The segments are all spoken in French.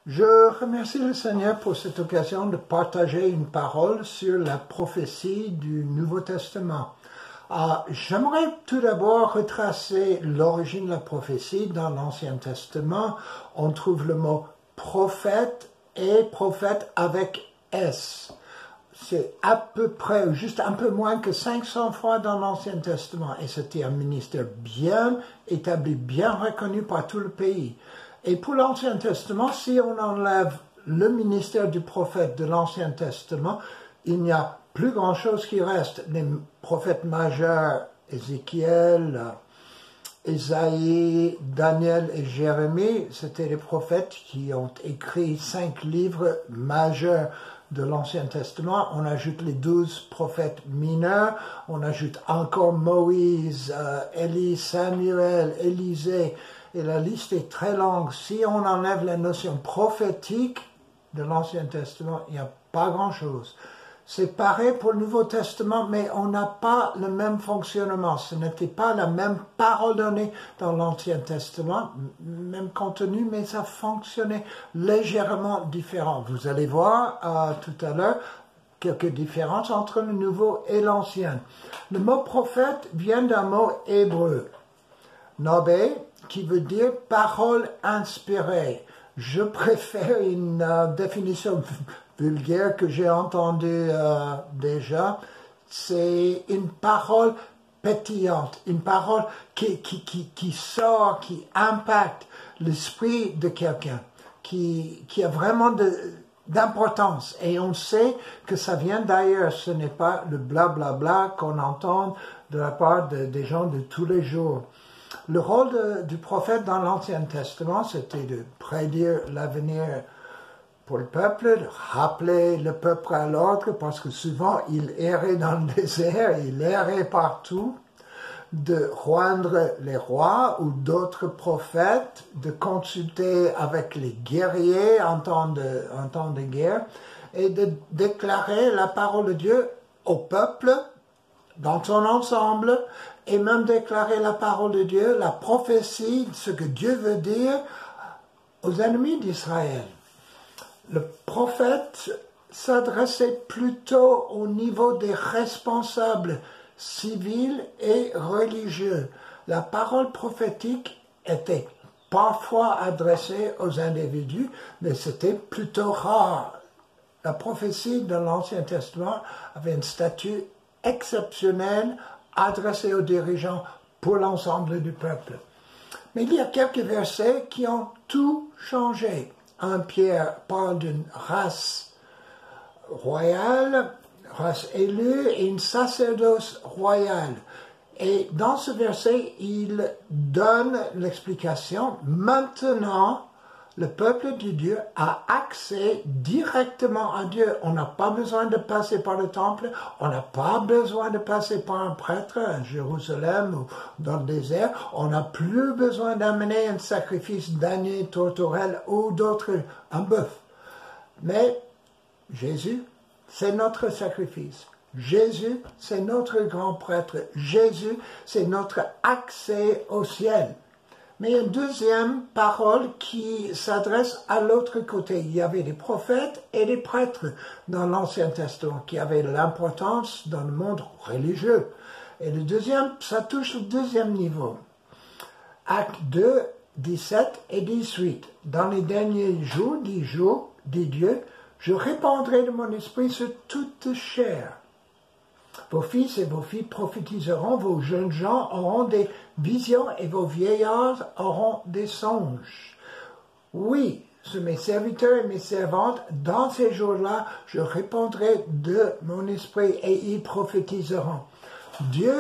Je remercie le Seigneur pour cette occasion de partager une parole sur la prophétie du Nouveau Testament. J'aimerais tout d'abord retracer l'origine de la prophétie. Dans l'Ancien Testament, on trouve le mot prophète et prophète avec S. C'est à peu près, juste un peu moins que 500 fois dans l'Ancien Testament. Et c'était un ministère bien établi, bien reconnu par tout le pays. Et pour l'Ancien Testament, si on enlève le ministère du prophète de l'Ancien Testament, il n'y a plus grand-chose qui reste. Les prophètes majeurs, Ézéchiel, Ésaïe, Daniel et Jérémie, c'était les prophètes qui ont écrit 5 livres majeurs de l'Ancien Testament. On ajoute les 12 prophètes mineurs, on ajoute encore Moïse, Élie, Samuel, Élisée, et la liste est très longue. Si on enlève la notion prophétique de l'Ancien Testament, il n'y a pas grand-chose. C'est pareil pour le Nouveau Testament, mais on n'a pas le même fonctionnement. Ce n'était pas la même parole donnée dans l'Ancien Testament, même contenu, mais ça fonctionnait légèrement différent. Vous allez voir tout à l'heure quelques différences entre le Nouveau et l'Ancien. Le mot prophète vient d'un mot hébreu, nobé, qui veut dire parole inspirée. Je préfère une définition vulgaire que j'ai entendue déjà. C'est une parole pétillante, une parole qui sort, qui impacte l'esprit de quelqu'un, qui a vraiment d'importance. Et on sait que ça vient d'ailleurs, ce n'est pas le blablabla qu'on entend de la part des gens de tous les jours. Le rôle du prophète dans l'Ancien Testament, c'était de prédire l'avenir pour le peuple, de rappeler le peuple à l'ordre, parce que souvent il errait dans le désert, il errait partout, de rendre les rois ou d'autres prophètes, de consulter avec les guerriers en temps de guerre, et de déclarer la parole de Dieu au peuple, dans son ensemble, et même déclarer la parole de Dieu, la prophétie, ce que Dieu veut dire aux ennemis d'Israël. Le prophète s'adressait plutôt au niveau des responsables civils et religieux. La parole prophétique était parfois adressée aux individus, mais c'était plutôt rare. La prophétie de l'Ancien Testament avait un statut exceptionnel adressé aux dirigeants pour l'ensemble du peuple. Mais il y a quelques versets qui ont tout changé. 1 Pierre parle d'une race royale, race élue et une sacerdoce royale. Et dans ce verset, il donne l'explication. Maintenant, le peuple de Dieu a accès directement à Dieu. On n'a pas besoin de passer par le temple, on n'a pas besoin de passer par un prêtre à Jérusalem ou dans le désert, on n'a plus besoin d'amener un sacrifice d'agneau, tourterelle ou d'autres, un bœuf. Mais Jésus, c'est notre sacrifice. Jésus, c'est notre grand prêtre. Jésus, c'est notre accès au ciel. Mais il y a une deuxième parole qui s'adresse à l'autre côté. Il y avait des prophètes et des prêtres dans l'Ancien Testament qui avaient l'importance dans le monde religieux. Et le deuxième, ça touche le deuxième niveau. Actes 2, 17 et 18. Dans les derniers jours, dit Dieu, je répandrai de mon esprit sur toute chair. Vos fils et vos filles prophétiseront, vos jeunes gens auront des visions et vos vieillards auront des songes. Oui, sur mes serviteurs et mes servantes, dans ces jours-là, je répondrai de mon esprit et ils prophétiseront. Dieu,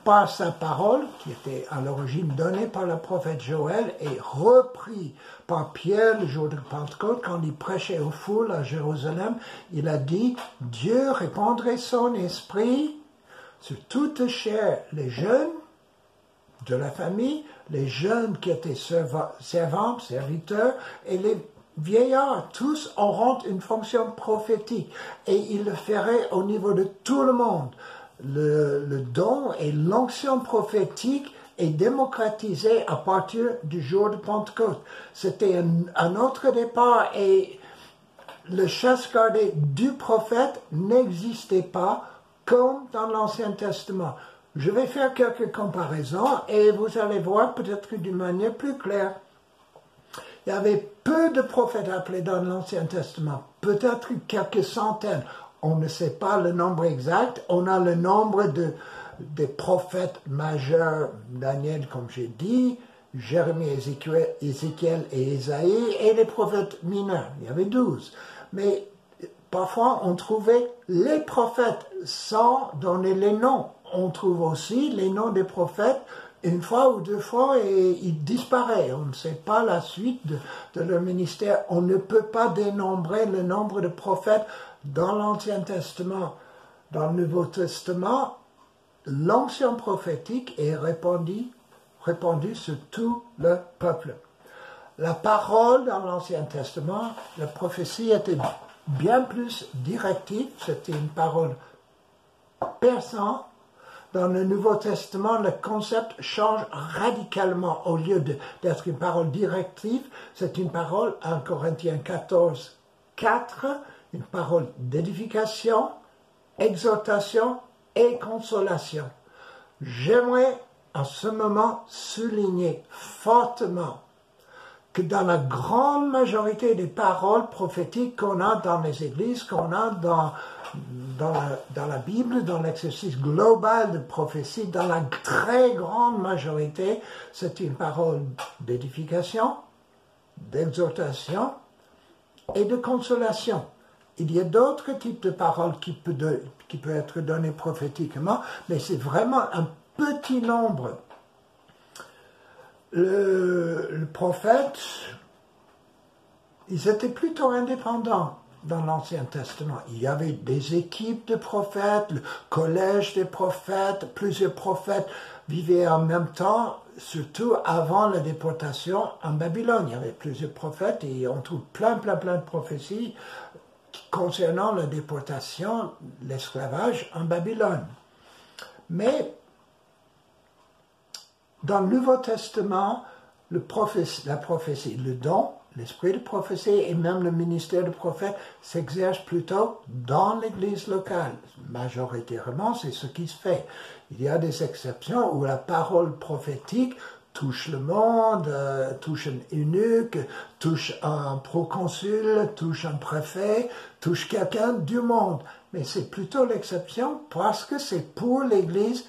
par sa parole, qui était à l'origine donnée par le prophète Joël et repris par Pierre le jour de Pentecôte, quand il prêchait aux foules à Jérusalem, il a dit, Dieu répandrait son esprit sur toute chair, les jeunes de la famille, les jeunes qui étaient servantes, serviteurs, et les vieillards, tous auront une fonction prophétique, et il le ferait au niveau de tout le monde. Le don et l'onction prophétique est démocratisé à partir du jour de Pentecôte. C'était un autre départ et le chasse gardée du prophète n'existait pas comme dans l'Ancien Testament. Je vais faire quelques comparaisons et vous allez voir peut-être d'une manière plus claire. Il y avait peu de prophètes appelés dans l'Ancien Testament, peut-être quelques centaines. On ne sait pas le nombre exact. On a le nombre des prophètes majeurs, Daniel, comme j'ai dit, Jérémie, Ézéchiel et Ésaïe, et les prophètes mineurs. Il y avait 12. Mais parfois, on trouvait les prophètes sans donner les noms. On trouve aussi les noms des prophètes une fois ou deux fois et ils disparaissent. On ne sait pas la suite de leur ministère. On ne peut pas dénombrer le nombre de prophètes dans l'Ancien Testament. Dans le Nouveau Testament, l'Ancien prophétique est répandu sur tout le peuple. La parole dans l'Ancien Testament, la prophétie était bien plus directive, c'était une parole perçante. Dans le Nouveau Testament, le concept change radicalement. Au lieu d'être une parole directive, c'est une parole, en Corinthiens 14, 4, une parole d'édification, exhortation et consolation. J'aimerais en ce moment souligner fortement que dans la grande majorité des paroles prophétiques qu'on a dans les églises, qu'on a dans la Bible, dans l'exercice global de prophétie, dans la très grande majorité, c'est une parole d'édification, d'exhortation et de consolation. Il y a d'autres types de paroles qui peuvent être données prophétiquement, mais c'est vraiment un petit nombre. Le prophète, ils étaient plutôt indépendants dans l'Ancien Testament. Il y avait des équipes de prophètes, le collège des prophètes, plusieurs prophètes vivaient en même temps, surtout avant la déportation en Babylone. Il y avait plusieurs prophètes et on trouve plein de prophéties concernant la déportation, l'esclavage en Babylone. Mais dans le Nouveau Testament, la prophétie, le don, l'esprit de prophétie et même le ministère de prophète s'exerce plutôt dans l'Église locale. Majoritairement, c'est ce qui se fait. Il y a des exceptions où la parole prophétique touche le monde, touche un eunuque, touche un proconsul, touche un préfet, touche quelqu'un du monde. Mais c'est plutôt l'exception parce que c'est pour l'Église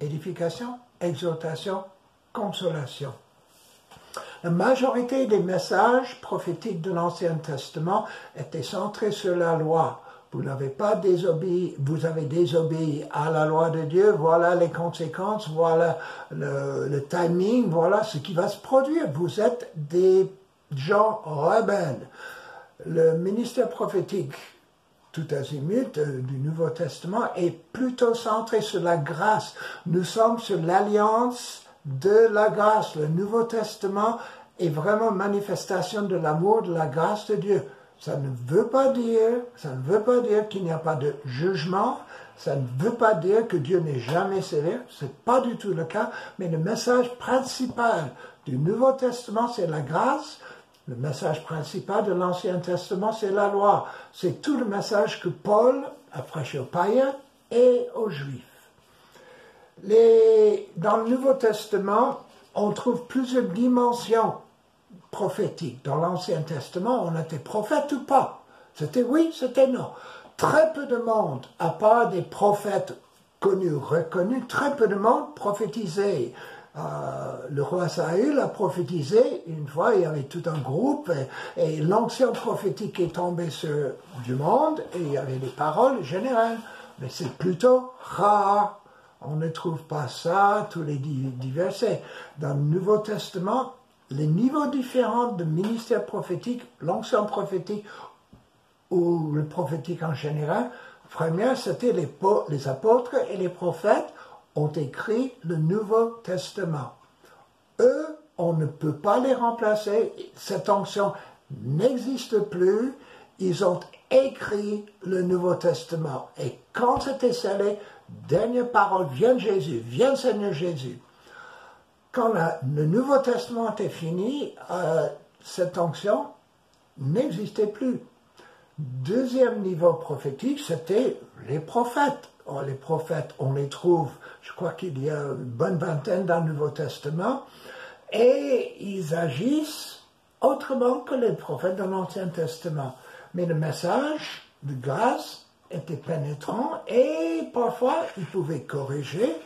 édification, exhortation, consolation. La majorité des messages prophétiques de l'Ancien Testament étaient centrés sur la loi. Vous avez désobéi à la loi de Dieu, voilà les conséquences, voilà le timing, voilà ce qui va se produire. Vous êtes des gens rebelles. Le ministère prophétique tout azimut du Nouveau Testament est plutôt centré sur la grâce. Nous sommes sur l'alliance de la grâce. Le Nouveau Testament est vraiment manifestation de l'amour, de la grâce de Dieu. Ça ne veut pas dire qu'il n'y a pas de jugement, ça ne veut pas dire que Dieu n'est jamais sévère, c'est pas du tout le cas, mais le message principal du Nouveau Testament, c'est la grâce. Le message principal de l'Ancien Testament, c'est la loi. C'est tout le message que Paul a prêché aux païens et aux Juifs. Dans le Nouveau Testament, on trouve plusieurs dimensions prophétiques. Dans l'Ancien Testament, on était prophète ou pas. C'était oui, c'était non. Très peu de monde, à part des prophètes connus, reconnus, très peu de monde prophétisait. Le roi Saül a prophétisé, une fois il y avait tout un groupe et l'onction prophétique est tombée sur du monde et il y avait des paroles générales, mais c'est plutôt rare. On ne trouve pas ça tous les 10 versets. Dans le Nouveau Testament, les niveaux différents de ministère prophétique, l'onction prophétique ou le prophétique en général, première c'était les apôtres et les prophètes ont écrit le Nouveau Testament. Eux, on ne peut pas les remplacer. Cette onction n'existe plus. Ils ont écrit le Nouveau Testament. Et quand c'était scellé, dernière parole, viens Jésus, viens Seigneur Jésus. quand le Nouveau Testament était fini, cette onction n'existait plus. Deuxième niveau prophétique, c'était les prophètes. Or, les prophètes, on les trouve, je crois qu'il y a une bonne vingtaine dans le Nouveau Testament, et ils agissent autrement que les prophètes dans l'Ancien Testament. Mais le message de grâce était pénétrant et parfois ils pouvaient corriger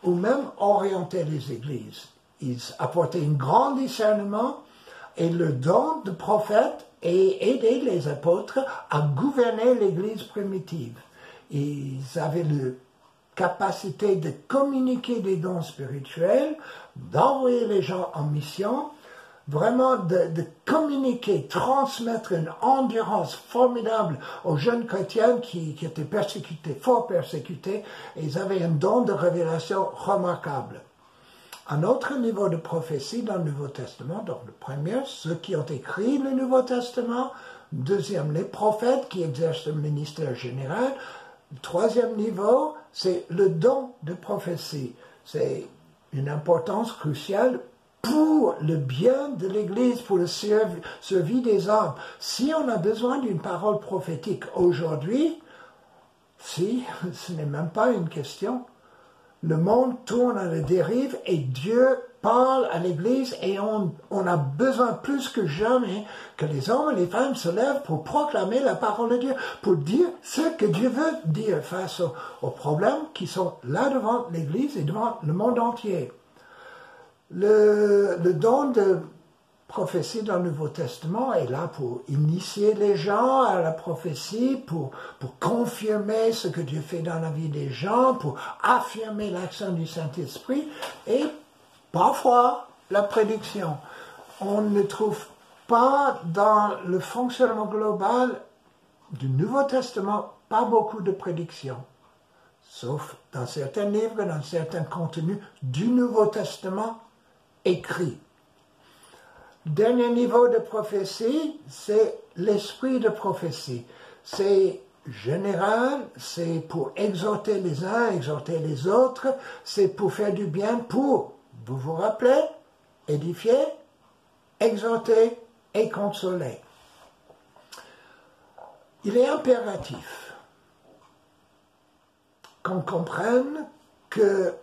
ou même orienter les églises. Ils apportaient un grand discernement et le don de prophète et aider les apôtres à gouverner l'église primitive. Ils avaient la capacité de communiquer des dons spirituels, d'envoyer les gens en mission, vraiment de communiquer, transmettre une endurance formidable aux jeunes chrétiens qui étaient persécutés, fort persécutés, et ils avaient un don de révélation remarquable. Un autre niveau de prophétie dans le Nouveau Testament, donc le premier, ceux qui ont écrit le Nouveau Testament, deuxième, les prophètes qui exercent le ministère général, le troisième niveau, c'est le don de prophétie. C'est une importance cruciale pour le bien de l'Église, pour le survie des âmes. Si on a besoin d'une parole prophétique aujourd'hui, si, ce n'est même pas une question. Le monde tourne à la dérive et Dieu parle à l'Église et on a besoin plus que jamais que les hommes et les femmes se lèvent pour proclamer la parole de Dieu, pour dire ce que Dieu veut dire face aux problèmes qui sont là devant l'Église et devant le monde entier. Le don de prophétie dans le Nouveau Testament est là pour initier les gens à la prophétie, pour confirmer ce que Dieu fait dans la vie des gens, pour affirmer l'action du Saint-Esprit et parfois la prédiction. On ne trouve pas dans le fonctionnement global du Nouveau Testament pas beaucoup de prédictions, sauf dans certains livres, dans certains contenus du Nouveau Testament écrit. Dernier niveau de prophétie, c'est l'esprit de prophétie. C'est général, c'est pour exhorter les uns, exhorter les autres, c'est pour faire du bien, pour, vous vous rappelez, édifier, exhorter et consoler. Il est impératif qu'on comprenne que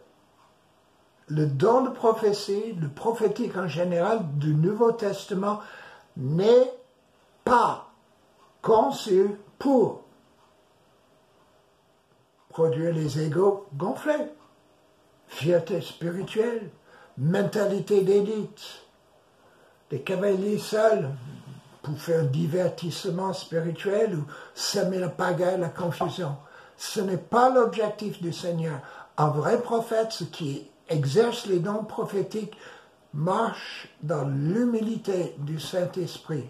le don de prophétie, le prophétique en général du Nouveau Testament n'est pas conçu pour produire les égos gonflés, fierté spirituelle, mentalité d'élite, des cavaliers seuls pour faire divertissement spirituel ou semer la pagaille, la confusion. Ce n'est pas l'objectif du Seigneur. Un vrai prophète, ce qui exerce les dons prophétiques, marche dans l'humilité du Saint-Esprit.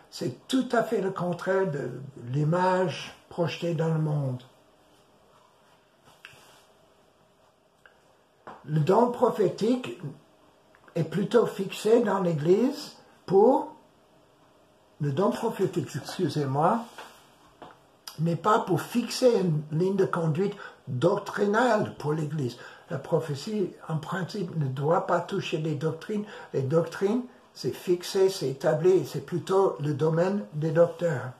C'est tout à fait le contraire de l'image projetée dans le monde. Le don prophétique est plutôt fixé dans l'Église pour le don prophétique, excusez-moi, n'est pas pour fixer une ligne de conduite doctrinale pour l'Église. La prophétie, en principe, ne doit pas toucher les doctrines. Les doctrines, c'est fixé, c'est établi, c'est plutôt le domaine des docteurs.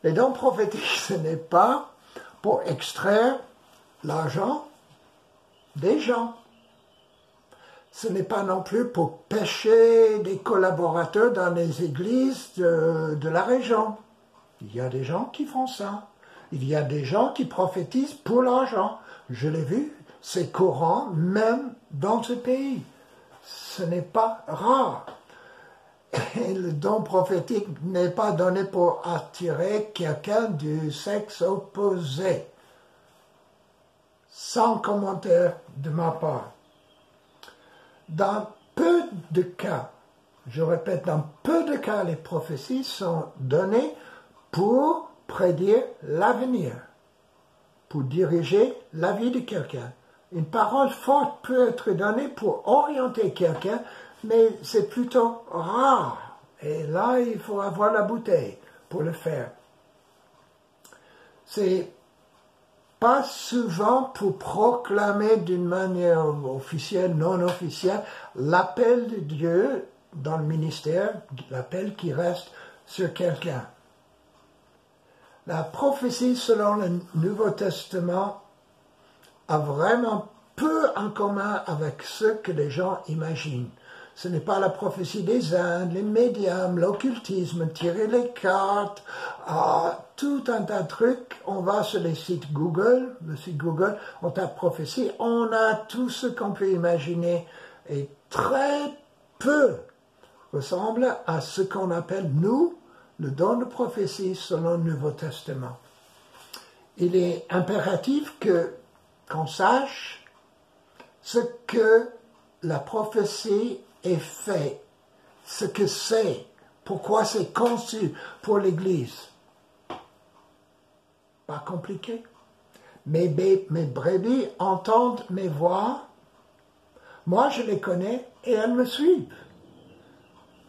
Les dons prophétiques, ce n'est pas pour extraire l'argent des gens. Ce n'est pas non plus pour pêcher des collaborateurs dans les églises de la région. Il y a des gens qui font ça. Il y a des gens qui prophétisent pour l'argent. Je l'ai vu, c'est courant même dans ce pays. Ce n'est pas rare. Et le don prophétique n'est pas donné pour attirer quelqu'un du sexe opposé. Sans commentaire de ma part. Dans peu de cas, je répète, dans peu de cas, les prophéties sont données pour prédire l'avenir, pour diriger la vie de quelqu'un. Une parole forte peut être donnée pour orienter quelqu'un, mais c'est plutôt rare. Et là, il faut avoir la bouteille pour le faire. C'est pas souvent pour proclamer d'une manière officielle, non officielle, l'appel de Dieu dans le ministère, l'appel qui reste sur quelqu'un. La prophétie selon le Nouveau Testament a vraiment peu en commun avec ce que les gens imaginent. Ce n'est pas la prophétie des Indes, les médiums, l'occultisme, tirer les cartes, tout un tas de trucs. On va sur les sites Google, le site Google, on tape prophétie, on a tout ce qu'on peut imaginer et très peu ressemble à ce qu'on appelle, nous, le don de prophétie selon le Nouveau Testament. Il est impératif qu'on sache ce que la prophétie est fait, ce que c'est, pourquoi c'est conçu pour l'Église. Pas compliqué. Mes brebis entendent mes voix, moi je les connais et elles me suivent.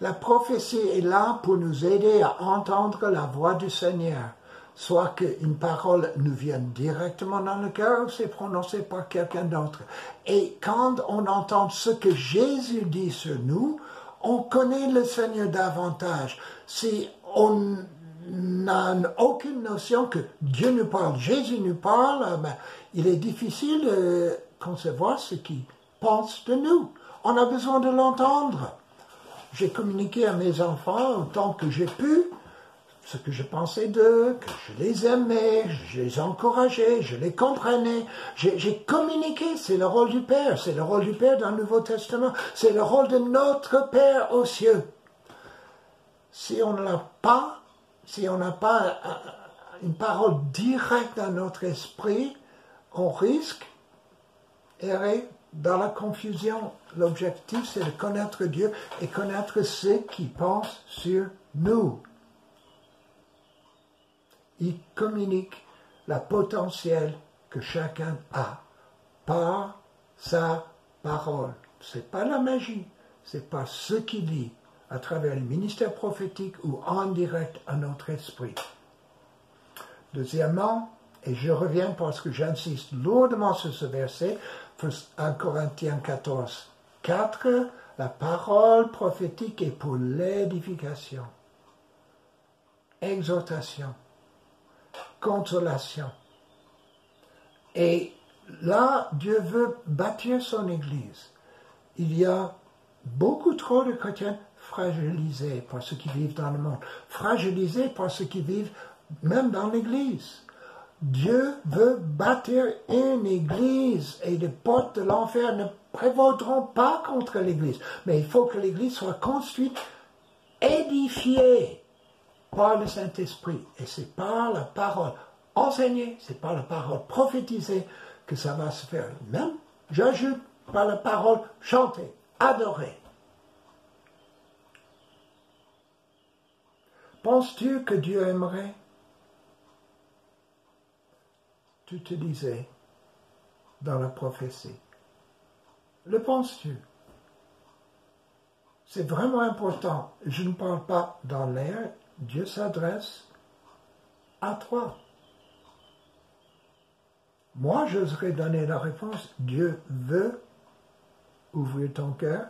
La prophétie est là pour nous aider à entendre la voix du Seigneur, soit qu'une parole nous vienne directement dans le cœur ou c'est prononcé par quelqu'un d'autre. Et quand on entend ce que Jésus dit sur nous, on connaît le Seigneur davantage. Si on n'a aucune notion que Dieu nous parle, Jésus nous parle, il est difficile de concevoir ce qu'il pense de nous. On a besoin de l'entendre. J'ai communiqué à mes enfants autant que j'ai pu ce que je pensais d'eux, que je les aimais, je les encourageais, je les comprenais. J'ai communiqué, c'est le rôle du Père, c'est le rôle du Père dans le Nouveau Testament, c'est le rôle de notre Père aux cieux. Si on n'a pas une parole directe dans notre esprit, on risque d'errer dans la confusion. L'objectif, c'est de connaître Dieu et connaître ceux qui pensent sur nous. Il communique la potentiel que chacun a par sa parole. C'est pas la magie, c'est pas ce qu'il dit à travers le ministère prophétique ou en direct à notre esprit. Deuxièmement, et je reviens parce que j'insiste lourdement sur ce verset, 1 Corinthiens 14, 4, la parole prophétique est pour l'édification, exhortation, consolation. Et là, Dieu veut bâtir son Église. Il y a beaucoup trop de chrétiens fragilisés par ceux qui vivent dans le monde, fragilisés par ceux qui vivent même dans l'Église. Dieu veut bâtir une Église et les portes de l'enfer ne prévaudront pas contre l'Église. Mais il faut que l'Église soit construite, édifiée par le Saint-Esprit. Et c'est par la parole enseignée, c'est par la parole prophétisée que ça va se faire. Même, j'ajoute, par la parole chantée, adorée. Penses-tu que Dieu aimerait? Tu te disais dans la prophétie. Le penses-tu? C'est vraiment important. Je ne parle pas dans l'air. Dieu s'adresse à toi. Moi, j'oserais donner la réponse. Dieu veut ouvrir ton cœur,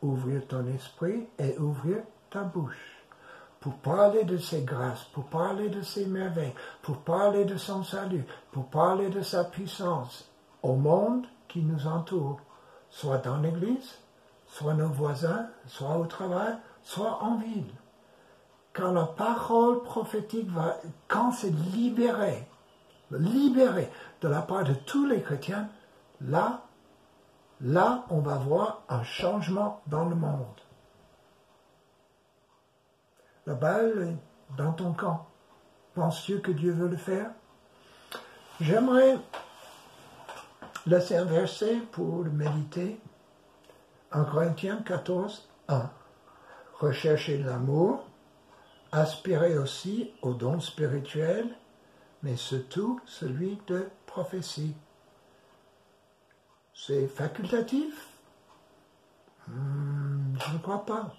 ouvrir ton esprit et ouvrir ta bouche pour parler de ses grâces, pour parler de ses merveilles, pour parler de son salut, pour parler de sa puissance au monde qui nous entoure, soit dans l'Église, soit nos voisins, soit au travail, soit en ville. Quand la parole prophétique quand c'est libéré de la part de tous les chrétiens, là, on va voir un changement dans le monde. La balle est dans ton camp. Penses-tu que Dieu veut le faire? J'aimerais laisser un verset pour le méditer. En Corinthiens 14, 1. Recherchez l'amour, aspirez aussi aux dons spirituels, mais surtout celui de prophétie. C'est facultatif? Je ne crois pas.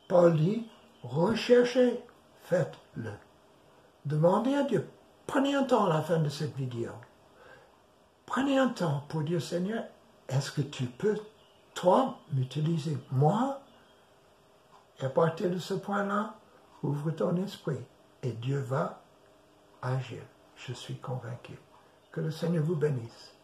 Paul dit, recherchez, faites-le. Demandez à Dieu. Prenez un temps à la fin de cette vidéo. Prenez un temps pour dire, Seigneur, est-ce que tu peux, toi, m'utiliser, moi? Et à partir de ce point-là, ouvre ton esprit et Dieu va agir. Je suis convaincu. Que le Seigneur vous bénisse.